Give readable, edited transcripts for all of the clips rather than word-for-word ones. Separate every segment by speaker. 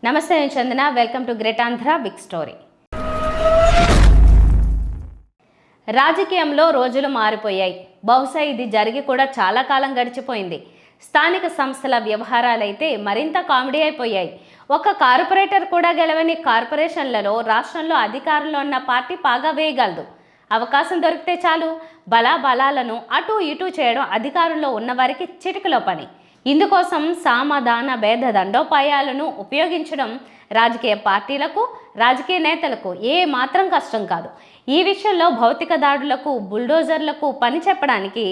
Speaker 1: నమస్తే, నేను Chandana. Welcome to great Andhra big story. రాజకీయంలో రోజులు మారిపోయాయి. బహుశా ఇది జరిగి కూడా చాలా కాలం గడిచిపోయింది. స్థానిక సంస్థల వ్యవహారాలైతే మరింత కామెడీ అయిపోయాయి. ఒక కార్పొరేటర్ కూడా గెలవని కార్పొరేషన్లలో రాష్ట్రంలో అధికారంలో ఉన్న పార్టీ పాగా వేయగలదు. అవకాశం దొరికితే చాలు బలాలను అటు ఇటు చేయడం అధికారంలో ఉన్నవారికి చిటికలో పని. ఇందుకోసం సామధాన భేద దండోపాయాలను ఉపయోగించడం రాజకీయ పార్టీలకు, రాజకీయ నేతలకు ఏ మాత్రం కష్టం కాదు. ఈ విషయంలో భౌతిక దాడులకు, బుల్డోజర్లకు పని చెప్పడానికి,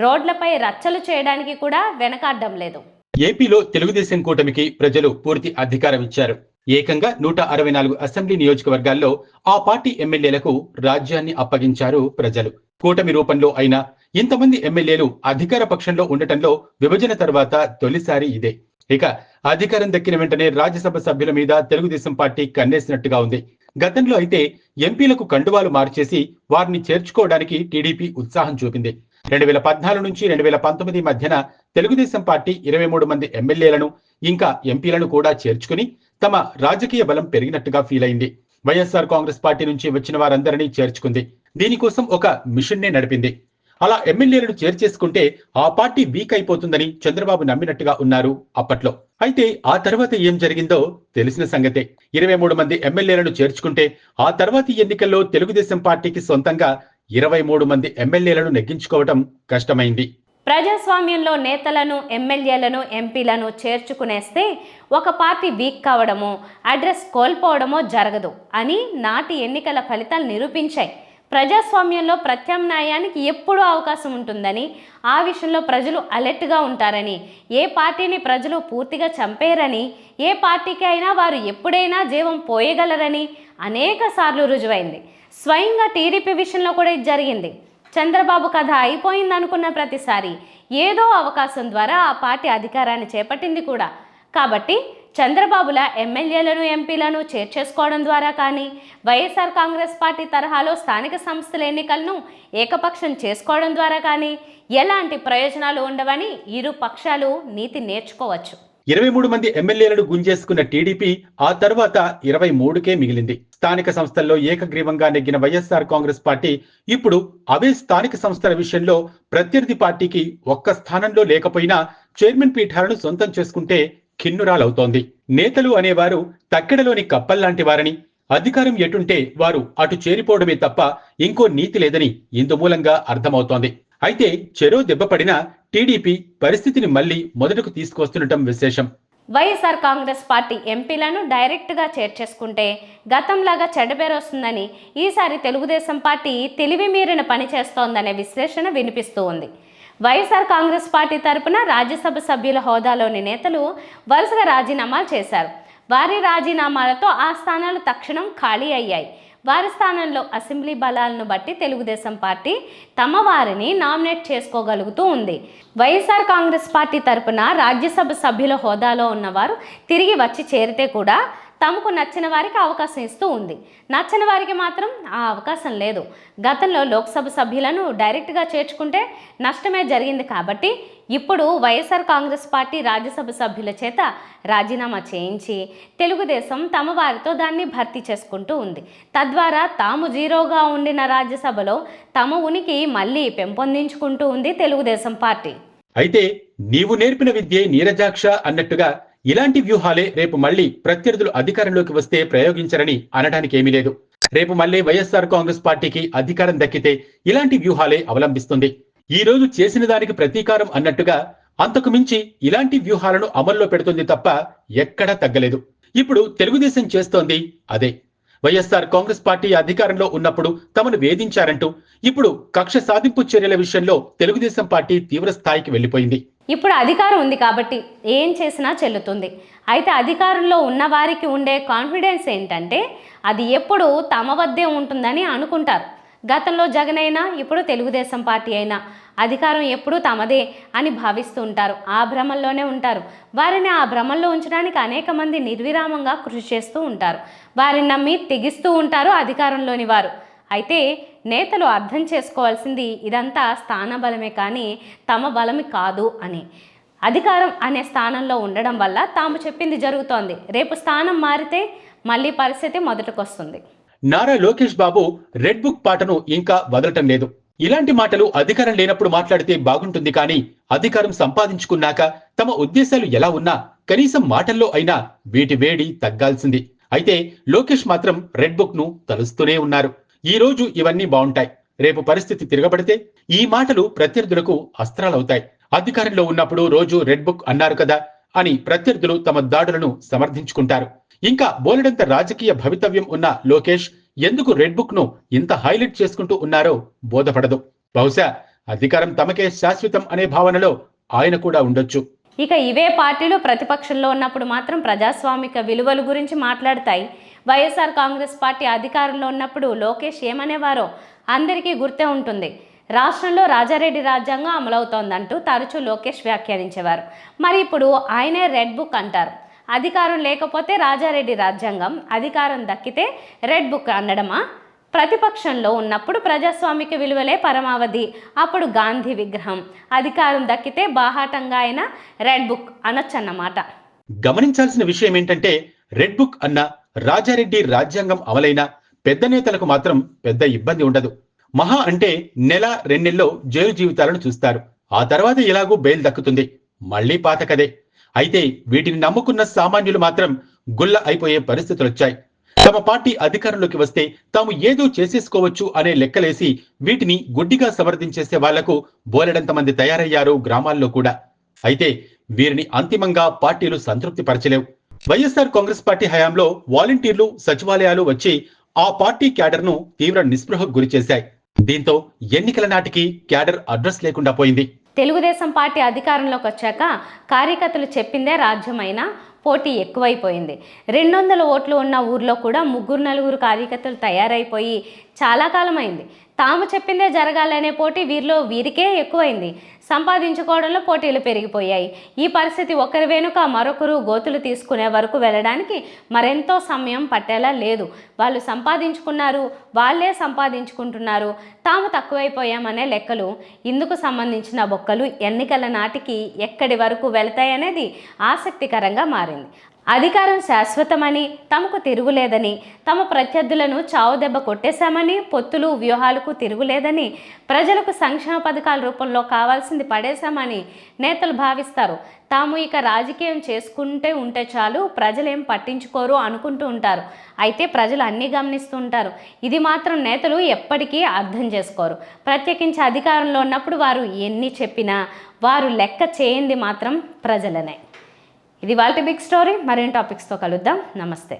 Speaker 1: రోడ్లపై రచ్చలు చేయడానికి కూడా వెనకాడడం లేదు.
Speaker 2: ఏపీలో తెలుగుదేశం కూటమికి ప్రజలు పూర్తి అధికారం ఇచ్చారు. ఏకంగా 164 అసెంబ్లీ నియోజకవర్గాల్లో ఆ పార్టీ ఎమ్మెల్యేలకు రాజ్యాన్ని అప్పగించారు ప్రజలు. కూటమి రూపంలో అయినా ఇంతమంది ఎమ్మెల్యేలు అధికార పక్షంలో ఉండటంలో విభజన తర్వాత తొలిసారి ఇదే. ఇక అధికారం దక్కిన వెంటనే రాజ్యసభ సభ్యుల మీద తెలుగుదేశం పార్టీ కన్నేసినట్టుగా ఉంది. గతంలో అయితే ఎంపీలకు కండువాలు మార్చేసి వారిని చేర్చుకోవడానికి టీడీపీ ఉత్సాహం చూపింది. 2014 నుంచి 2019 మధ్యన తెలుగుదేశం పార్టీ 23 మంది ఎమ్మెల్యేలను ఇంకా ఎంపీలను కూడా చేర్చుకుని తమ రాజకీయ బలం పెరిగినట్టుగా ఫీల్ అయింది. వైఎస్ఆర్ కాంగ్రెస్ పార్టీ నుంచి వచ్చిన వారందరినీ చేర్చుకుంది. దీనికోసం ఒక మిషన్నే నడిపింది. అలా ఎమ్మెల్యేలను చేర్చేసుకుంటే ఆ పార్టీ వీక్ అయిపోతుందని చంద్రబాబు నమ్మినట్టుగా ఉన్నారు అప్పట్లో. అయితే ఆ తర్వాత ఏం జరిగిందో తెలిసిన సంగతే. 23 మంది ఎమ్మెల్యేలను చేర్చుకుంటే ఆ తర్వాతి ఎన్నికల్లో తెలుగుదేశం పార్టీకి సొంతంగా 23 మంది ఎమ్మెల్యేలను నెగ్గించుకోవటం కష్టమైంది.
Speaker 1: ప్రజాస్వామ్యంలో నేతలను, ఎమ్మెల్యేలను, ఎంపీలను చేర్చుకునేస్తే ఒక పార్టీ వీక్ కావడమో, అడ్రస్ కోల్పోవడమో జరగదు అని నాటి ఎన్నికల ఫలితాలు నిరూపించాయి. ప్రజాస్వామ్యంలో ప్రత్యామ్నాయానికి ఎప్పుడూ అవకాశం ఉంటుందని, ఆ విషయంలో ప్రజలు అలర్ట్గా ఉంటారని, ఏ పార్టీని ప్రజలు పూర్తిగా చంపేరని, ఏ పార్టీకి అయినా వారు ఎప్పుడైనా జీవం పోయగలరని అనేక సార్లు రుజువైంది. స్వయంగా టీడీపీ విషయంలో కూడా ఇది జరిగింది. చంద్రబాబు కథ అయిపోయింది అనుకున్న ప్రతిసారి ఏదో అవకాశం ద్వారా ఆ పార్టీ అధికారాన్ని చేపట్టింది కూడా. కాబట్టి చంద్రబాబుల ఎమ్మెల్యేలను, ఎంపీలను చేర్చేసుకోవడం ద్వారా కానీ, వైఎస్ఆర్ కాంగ్రెస్ పార్టీ తరహాలో స్థానిక సంస్థల ఎన్నికలను ఏకపక్షం చేసుకోవడం ద్వారా కానీ ఎలాంటి ప్రయోజనాలు ఉండవని ఇరు పక్షాలు నీతి నేర్చుకోవచ్చు.
Speaker 2: 23 మంది ఎమ్మెల్యేలను గుంజేసుకున్న టీడీపీ ఆ తర్వాత 23కే మిగిలింది. స్థానిక సంస్థల్లో ఏకగ్రీవంగా నెగ్గిన వైఎస్ఆర్ కాంగ్రెస్ పార్టీ ఇప్పుడు అవే స్థానిక సంస్థల విషయంలో ప్రత్యర్థి పార్టీకి ఒక్క స్థానంలో లేకపోయినా చైర్మన్ పీఠాలను సొంతం చేసుకుంటే ఖిన్నురాలవుతోంది. నేతలు అనేవారు తక్కెడలోని కప్పల్లాంటి వారని, అధికారం ఎటుంటే వారు అటు చేరిపోవడమే తప్ప ఇంకో నీతి లేదని ఇందుమూలంగా అర్థమవుతోంది. అయితే చెరో దెబ్బపడిన టీడీపీ పరిస్థితిని మళ్లీ మొదటకు తీసుకొస్తుండటం విశేషం.
Speaker 1: వైఎస్ఆర్ కాంగ్రెస్ పార్టీ ఎంపీలను డైరెక్ట్గా చేర్చేసుకుంటే గతంలాగా చెడ్డపేరు వస్తుందని, ఈసారి తెలుగుదేశం పార్టీ తెలివి మీరిన పని చేస్తోందనే విశ్లేషణ వినిపిస్తూ ఉంది. వైఎస్ఆర్ కాంగ్రెస్ పార్టీ తరపున రాజ్యసభ సభ్యుల హోదాలోని నేతలు వరుసగా రాజీనామాలు చేశారు. వారి రాజీనామాలతో ఆ స్థానాలు తక్షణం ఖాళీ అయ్యాయి. వారి స్థానంలో అసెంబ్లీ బలాలను బట్టి తెలుగుదేశం పార్టీ తమ వారిని నామినేట్ చేసుకోగలుగుతూ ఉంది. వైఎస్ఆర్ కాంగ్రెస్ పార్టీ తరపున రాజ్యసభ సభ్యుల హోదాలో ఉన్నవారు తిరిగి వచ్చి చేరితే కూడా తమకు నచ్చిన వారికి అవకాశం ఇస్తూ ఉంది. నచ్చని వారికి మాత్రం ఆ అవకాశం లేదు. గతంలో లోక్సభ సభ్యులను డైరెక్ట్గా చేర్చుకుంటే నష్టమే జరిగింది. కాబట్టి ఇప్పుడు వైఎస్ఆర్ కాంగ్రెస్ పార్టీ రాజ్యసభ సభ్యుల చేత రాజీనామా చేయించి తెలుగుదేశం తమ వారితో దాన్ని భర్తీ చేసుకుంటూ ఉంది. తద్వారా తాము జీరోగా ఉండిన రాజ్యసభలో తమ ఉనికి మళ్ళీ పెంపొందించుకుంటూ ఉంది తెలుగుదేశం పార్టీ.
Speaker 2: అయితే నీవు నేర్పిన విద్యే నీరజాక్ష అన్నట్టుగా ఇలాంటి వ్యూహాలే రేపు మళ్లీ ప్రత్యర్థులు అధికారంలోకి వస్తే ప్రయోగించరని అనడానికి ఏమీ లేదు. రేపు మళ్లీ వైఎస్ఆర్ కాంగ్రెస్ పార్టీకి అధికారం దక్కితే ఇలాంటి వ్యూహాలే అవలంబిస్తుంది. ఈ రోజు చేసిన దానికి ప్రతీకారం అన్నట్టుగా అంతకు మించి ఇలాంటి వ్యూహాలను అమల్లో పెడుతుంది తప్ప ఎక్కడా తగ్గలేదు. ఇప్పుడు తెలుగుదేశం చేస్తోంది అదే. వైఎస్ఆర్ కాంగ్రెస్ పార్టీ అధికారంలో ఉన్నప్పుడు తమను వేధించారంటూ ఇప్పుడు కక్ష సాధింపు చర్యల విషయంలో తెలుగుదేశం పార్టీ తీవ్ర స్థాయికి వెళ్లిపోయింది.
Speaker 1: ఇప్పుడు అధికారం ఉంది కాబట్టి ఏం చేసినా చెల్లుతుంది. అయితే అధికారంలో ఉన్న వారికి ఉండే కాన్ఫిడెన్స్ ఏంటంటే అది ఎప్పుడు తమ వద్దే ఉంటుందని అనుకుంటారు. గతంలో జగన్ అయినా ఇప్పుడు తెలుగుదేశం పార్టీ అయినా అధికారం ఎప్పుడూ తమదే అని భావిస్తూ ఉంటారు. ఆ భ్రమల్లోనే ఉంటారు. వారిని ఆ భ్రమల్లో ఉంచడానికి అనేక మంది నిర్విరామంగా కృషి చేస్తూ ఉంటారు. వారిని నమ్మి తెగిస్తూ ఉంటారు అధికారంలోని వారు. అయితే నేతలు అర్థం చేసుకోవాల్సింది ఇదంతా స్థాన బలమే కానీ తమ బలమి కాదు అని. అధికారం అనే స్థానంలో ఉండడం వల్ల తాము చెప్పింది జరుగుతోంది, రేపు స్థానం మారితే మళ్ళీ పరిస్థితి మొదటికొస్తుంది.
Speaker 2: నారా లోకేష్ బాబు రెడ్ బుక్ పాటను ఇంకా వదలటం లేదు. ఇలాంటి మాటలు అధికారం లేనప్పుడు మాట్లాడితే బాగుంటుంది, కానీ అధికారం సంపాదించుకున్నాక తమ ఉద్దేశాలు ఎలా ఉన్నా కనీసం మాటల్లో అయినా వీటి వేడి తగ్గాల్సింది. అయితే లోకేష్ మాత్రం రెడ్ బుక్ ను తలుస్తూనే ఉన్నారు. ఈ రోజు ఇవన్నీ బాగుంటాయి, రేపు పరిస్థితి తిరగబడితే ఈ మాటలు ప్రత్యర్థులకు అస్త్రాలవుతాయి. అధికారంలో ఉన్నప్పుడు రోజు రెడ్ బుక్ అన్నారు కదా అని ప్రత్యర్థులు తమ దాడులను సమర్థించుకుంటారు. ఇంకా బోలెడంత రాజకీయ భవితవ్యం ఉన్న లోకేష్ ఎందుకు రెడ్ బుక్ ను ఇంత హైలైట్ చేసుకుంటూ ఉన్నారో బోధపడదు. బహుశా అధికారం తమకే శాశ్వతం అనే భావనలో ఆయన కూడా ఉండొచ్చు.
Speaker 1: ఇక ఇవే పార్టీలు ప్రతిపక్షంలో ఉన్నప్పుడు మాత్రం ప్రజాస్వామిక విలువల గురించి మాట్లాడతాయి. వైఎస్ఆర్ కాంగ్రెస్ పార్టీ అధికారంలో ఉన్నప్పుడు లోకేష్ ఏమనేవారో అందరికీ గుర్తే ఉంటుంది. రాష్ట్రంలో రాజారెడ్డి రాజ్యాంగం అమలవుతోందంటూ తరచూ లోకేష్ వ్యాఖ్యానించేవారు. మరి ఇప్పుడు ఆయనే రెడ్ బుక్ అంటారు. అధికారం లేకపోతే రాజారెడ్డి రాజ్యాంగం, అధికారం దక్కితే రెడ్ బుక్ అనడమా? ప్రతిపక్షంలో ఉన్నప్పుడు ప్రజాస్వామిక విలువలే పరమావధి, అప్పుడు గాంధీ విగ్రహం. అధికారం దక్కితే బాహాటంగా అయినా రెడ్ బుక్ అనొచ్చన్నమాట.
Speaker 2: గమనించాల్సిన విషయం ఏంటంటే, రెడ్ బుక్ అన్న రాజారెడ్డి రాజ్యాంగం అమలైన పెద్ద నేతలకు మాత్రం పెద్ద ఇబ్బంది ఉండదు. మహా అంటే నెల 2 నెలల్లో జైలు జీవితాలను చూస్తారు. ఆ తర్వాత ఎలాగూ బెయిల్ దక్కుతుంది, మళ్లీ పాత కదే. అయితే వీటిని నమ్ముకున్న సామాన్యులు మాత్రం గుల్ల అయిపోయే పరిస్థితులొచ్చాయి. తమ పార్టీ అధికారంలోకి వస్తే తాము ఏదో చేసేసుకోవచ్చు అనే లెక్కలేసి వీటిని గుడ్డిగా సమర్థించేసే వాళ్లకు బోలెడంత మంది తయారయ్యారు గ్రామాల్లో కూడా. అయితే వీరిని అంతిమంగా పార్టీలు సంతృప్తి పరచలేవు. వైఎస్ఆర్ కాంగ్రెస్ పార్టీ హయాంలో వాలంటీర్లు సచివాలయాలు వచ్చి ఆ పార్టీ క్యాడర్ ను తీవ్ర నిస్పృహకు గురిచేశాయి. దీంతో ఎన్నికల నాటికి క్యాడర్ అడ్రస్ లేకుండా పోయింది.
Speaker 1: తెలుగుదేశం పార్టీ అధికారంలోకి వచ్చాక కార్యకర్తలు చెప్పిందే రాజ్యమైనా పోటీ ఎక్కువైపోయింది. 200 ఓట్లు ఉన్న ఊర్లో కూడా 3-4 కార్యకర్తలు తయారైపోయి చాలా కాలమైంది. తాము చెప్పిందే జరగాలనే పోటీ వీరికే ఎక్కువైంది. సంపాదించుకోవడంలో పోటీలు పెరిగిపోయాయి. ఈ పరిస్థితి ఒకరి వెనుక మరొకరు గోతులు తీసుకునే వరకు వెళ్ళడానికి మరెంతో సమయం పట్టేలా లేదు. వాళ్ళు సంపాదించుకున్నారు, వాళ్ళే సంపాదించుకుంటున్నారు, తాము తక్కువైపోయామనే లెక్కలు, ఇందుకు సంబంధించిన బొక్కలు ఎన్నికల నాటికి ఎక్కడి వరకు వెళతాయనేది ఆసక్తికరంగా మారింది. అధికారం శాశ్వతమని, తమకు తిరుగులేదని, తమ ప్రత్యర్థులను చావుదెబ్బ కొట్టేశామని, పొత్తులు వ్యూహాలకు తిరుగులేదని, ప్రజలకు సంక్షేమ పథకాల రూపంలో కావాల్సింది పడేశామని నేతలు భావిస్తారు. తాము ఇక రాజకీయం చేసుకుంటే ఉంటే చాలు, ప్రజలేం పట్టించుకోరు అనుకుంటూ ఉంటారు. అయితే ప్రజలు అన్నీ గమనిస్తూ ఉంటారు. ఇది మాత్రం నేతలు ఎప్పటికీ అర్థం చేసుకోరు. ప్రత్యేకించి అధికారంలో ఉన్నప్పుడు వారు ఎన్ని చెప్పినా వారు లెక్క చేయింది మాత్రం ప్రజలనే. ఇది వాళ్ళ బిగ్ స్టోరీ. మరిన్ని టాపిక్స్తో కలుద్దాం. నమస్తే.